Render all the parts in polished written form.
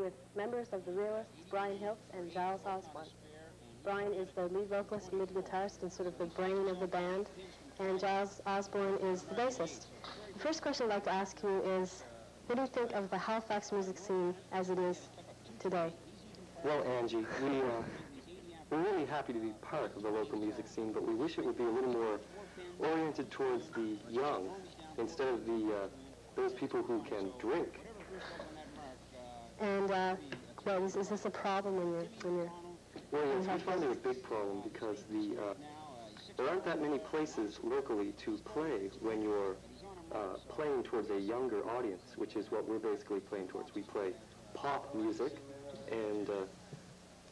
with members of the Realists, Brian Hiltz and Giles Osborne. Brian is the lead vocalist, lead guitarist, and sort of the brain of the band, and Giles Osborne is the bassist. The first question I'd like to ask you is, what do you think of the Halifax music scene as it is today? Well, Angie, we're really happy to be part of the local music scene, but we wish it would be a little more oriented towards the young instead of those people who can drink. And well, is this a problem when you're well, yes, we find it a big problem because there aren't that many places locally to play when you're playing towards a younger audience, which is what we're basically playing towards. We play pop music, and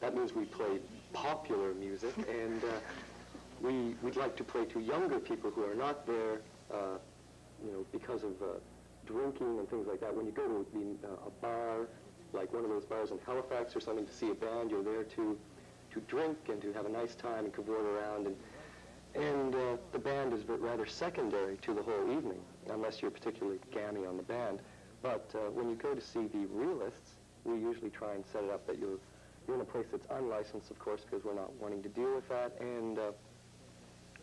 that means we play popular music, and we'd like to play to younger people who are not there, because of drinking and things like that. When you go to a bar, like one of those bars in Halifax or something, to see a band, you're there to drink and to have a nice time and cavort around, and the band is rather secondary to the whole evening, unless you're particularly gammy on the band. But when you go to see the Realists, we usually try and set it up that you're in a place that's unlicensed, of course, because we're not wanting to deal with that, and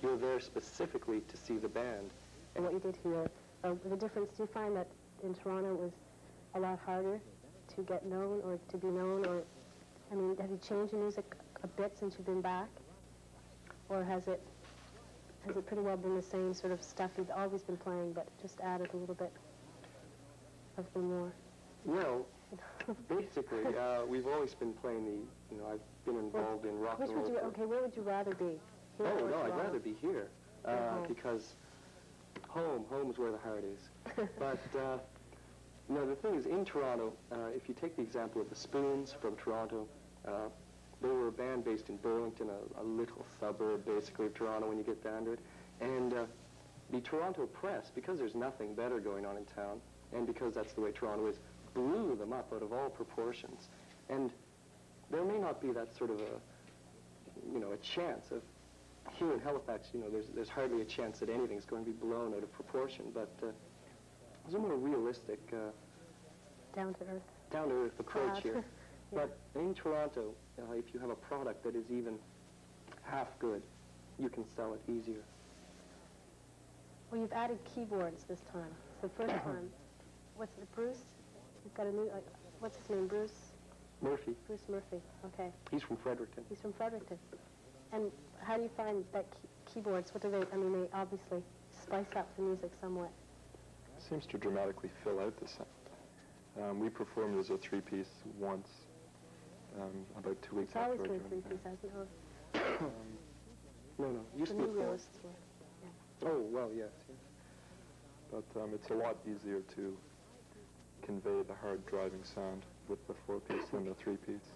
you're there specifically to see the band. And what you did here, the difference, do you find that in Toronto it was a lot harder to get known or to be known, or, I mean, have you changed your music a bit since you've been back? Or has it pretty well been the same sort of stuff you've always been playing, but just added a little bit of the more? Well, basically, we've always been playing I've been involved in rock and roll. Okay, where would you rather be? Here no, I'd rather be here, because home's where the heart is. But, the thing is, in Toronto, if you take the example of the Spoons from Toronto, they were a band based in Burlington, a little suburb, basically, of Toronto when you get down to it. And the Toronto press, because there's nothing better going on in town, and because that's the way Toronto is, blew them up out of all proportions. And there may not be that sort of a chance of, here in Halifax, there's hardly a chance that anything's going to be blown out of proportion, but there's a more realistic, down-to-earth approach here. Yeah. But in Toronto, if you have a product that is even half good, you can sell it easier. Well, you've added keyboards this time. It's the first time. What's it, Bruce? You've got a new, what's his name, Bruce? Murphy. Bruce Murphy, okay. He's from Fredericton. He's from Fredericton. And how do you find that keyboards, what do they, I mean, they obviously spice up the music somewhat. It seems to dramatically fill out the sound. We performed as a three-piece once, about 2 weeks after. It's always been a three-piece, hasn't it? No, used to be four. Yeah. Oh, well, yes. But it's a lot easier to convey the hard driving sound with the four-piece than the three-piece.